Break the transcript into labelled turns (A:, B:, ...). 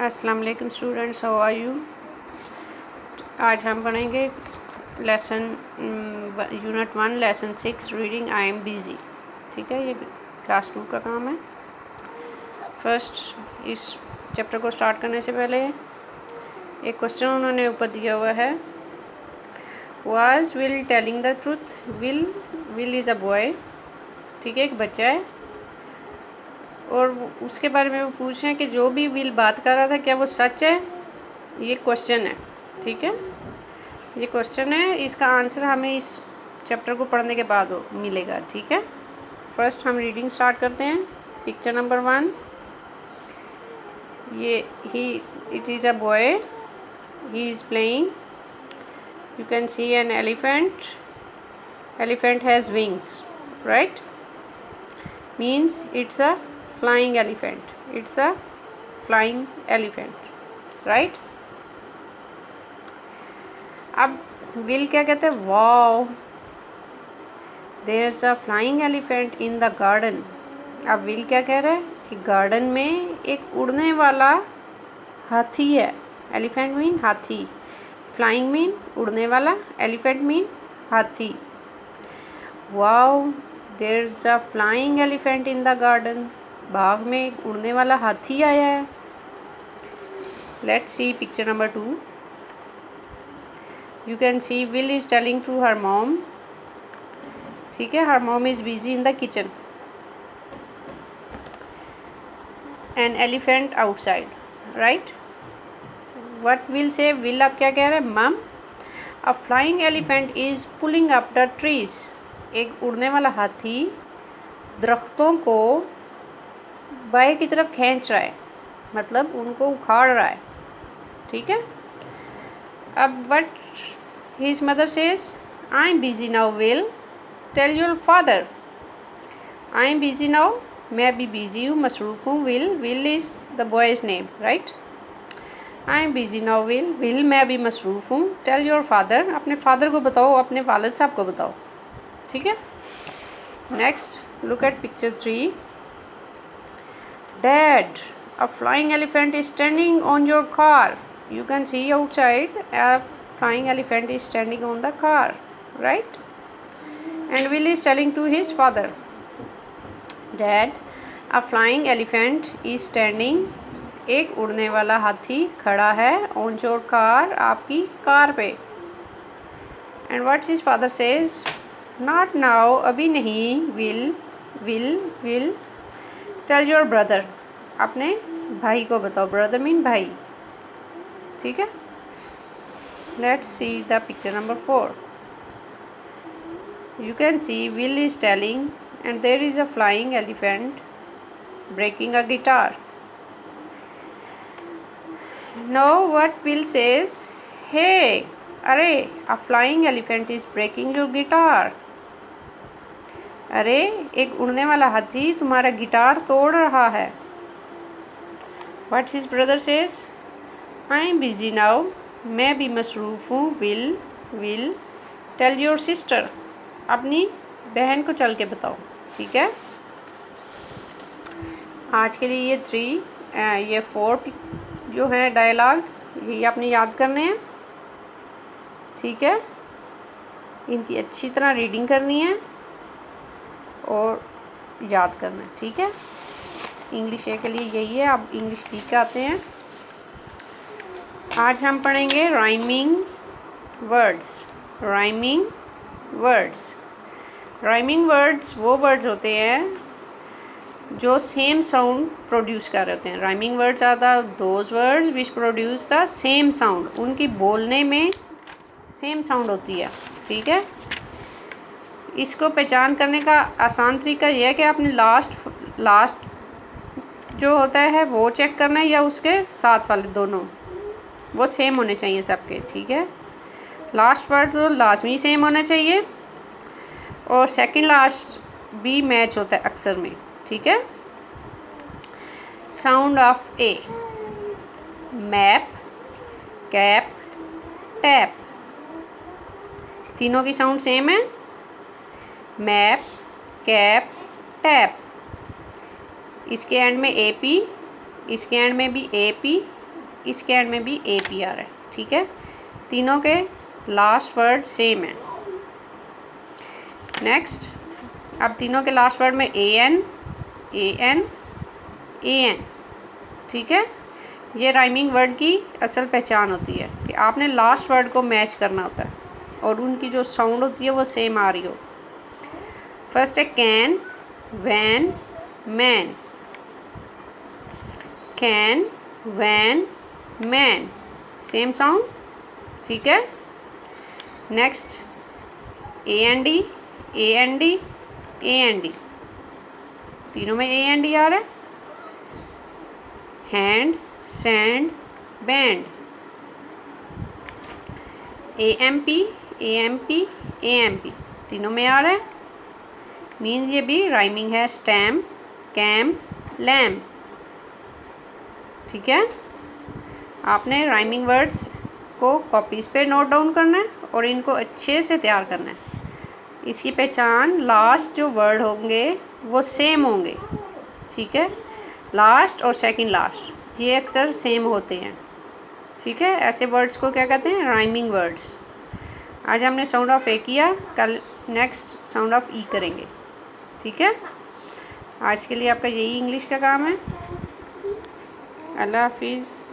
A: अस्सलाम वालेकुम students, how are you. आज हम पढ़ेंगे lesson unit 1 lesson 6 reading I am busy. ठीक है, ये क्लास 2 का काम है। फर्स्ट इस चैप्टर को स्टार्ट करने से पहले एक क्वेश्चन उन्होंने ऊपर दिया हुआ है। Was will telling the truth. Will is a boy. ठीक है, एक बच्चा है और उसके बारे में वो पूछ रहे हैं कि जो भी विल बात कर रहा था क्या वो सच है। ये क्वेश्चन है। ठीक है, ये क्वेश्चन है, इसका आंसर हमें इस चैप्टर को पढ़ने के बाद मिलेगा। ठीक है, फर्स्ट हम रीडिंग स्टार्ट करते हैं। पिक्चर नंबर 1, ये it is a boy, he is playing. You can see an elephant has wings, right, means it's a flying elephant, right। अब विल क्या कहते हैं, wow there's a flying elephant in the garden। अब Will क्या कह रहा है कि गार्डन में एक उड़ने वाला हाथी है। एलिफेंट मीन हाथी, फ्लाइंग मीन उड़ने वाला, एलिफेंट मीन हाथी। Wow there's a flying elephant in the garden। बाग में एक उड़ने वाला हाथी आया है। Let's see picture number 2। You can see Will is telling to her mom। ठीक है, her mom is busy in the kitchen। An elephant outside, right। What Will say, Will अब क्या कह रहा है, मम a flying elephant is pulling up the trees। एक उड़ने वाला हाथी दरख्तों को बाएं की तरफ खींच रहा है, मतलब उनको उखाड़ रहा है। ठीक है, अब what his mother says, I am busy now Will, tell your father. I am busy now, मैं अभी बिजी हूँ, मसरूफ़ हूँ। Will is the boy's name, right. I am busy now Will मैं अभी मसरूफ़ हूँ। टेल योर फादर, अपने फादर को बताओ, अपने वालिद साहब को बताओ। ठीक है, next look at picture 3। Dad, a flying elephant is standing on your car। You can see outside a flying elephant is standing on the car, right। And Will is telling to his father, Dad, a flying elephant is standing। एक उड़ने वाला हाथी खड़ा है on your car, आपकी car पे। And what his father says, not now, अभी नहीं। Will टेल योर ब्रदर, अपने भाई को बताओ। ब्रदर मीन भाई। ठीक है, let's see the picture number 4। You can see Will is telling and there is a flying elephant breaking a guitar. Now what Will says, hey अरे a flying elephant is breaking your guitar. अरे एक उड़ने वाला हाथी तुम्हारा guitar तोड़ रहा है। What his brother says, I am busy now, मैं भी मसरूफ़ हूँ। Will tell your sister, अपनी बहन को चल के बताओ। ठीक है, आज के लिए ये 4 जो है डायलॉग, ये आपने याद करने हैं। ठीक है, इनकी अच्छी तरह रीडिंग करनी है और याद करना है। ठीक है, इंग्लिश ए के लिए यही है। अब इंग्लिश बी के आते हैं। आज हम पढ़ेंगे राइमिंग वर्ड्स। राइमिंग वर्ड्स वो वर्ड्स होते हैं जो सेम साउंड प्रोड्यूस कर रहे होते हैं। Rhyming words are those words which produce the same sound. उनकी बोलने में सेम साउंड होती है। ठीक है, इसको पहचान करने का आसान तरीका यह है कि आपने लास्ट जो होता है वो चेक करना है, या उसके साथ वाले दोनों वो सेम होने चाहिए सबके। ठीक है, लास्ट वर्ड तो लाजमी सेम होना चाहिए और सेकंड लास्ट भी मैच होता है अक्सर में। ठीक है, sound of A, map, cap, tap, तीनों की साउंड सेम है। Map, cap, tap. इसके एंड में एपी, इसके एंड में भी एपी, इसके एंड में भी APR है, ठीक है। तीनों के लास्ट वर्ड सेम है। नेक्स्ट, अब तीनों के लास्ट वर्ड में AN AN AN, ठीक है। ये राइमिंग वर्ड की असल पहचान होती है कि आपने लास्ट वर्ड को मैच करना होता है और उनकी जो साउंड होती है वो सेम आ रही हो। फर्स्ट है can, van, man. Can, van, man, same sound, ठीक है। नेक्स्ट AND AND AND, तीनों में AND आ रहा है। Hand, sand, band. AMP AMP AMP, तीनों में आ रहा है। मीन्स ये भी राइमिंग है। स्टैम्प, कैम्प, लैम्प, ठीक है। आपने राइमिंग वर्ड्स को कॉपीज़ पे नोट डाउन करना है और इनको अच्छे से तैयार करना है। इसकी पहचान लास्ट जो वर्ड होंगे वो सेम होंगे, ठीक है। लास्ट और सेकंड लास्ट ये अक्सर सेम होते हैं, ठीक है। ऐसे वर्ड्स को क्या कहते हैं? Rhyming words. आज हमने साउंड ऑफ ए किया, कल नेक्स्ट साउंड ऑफ ई करेंगे, ठीक है। आज के लिए आपका यही इंग्लिश का काम है। अल्लाह हाफिज़।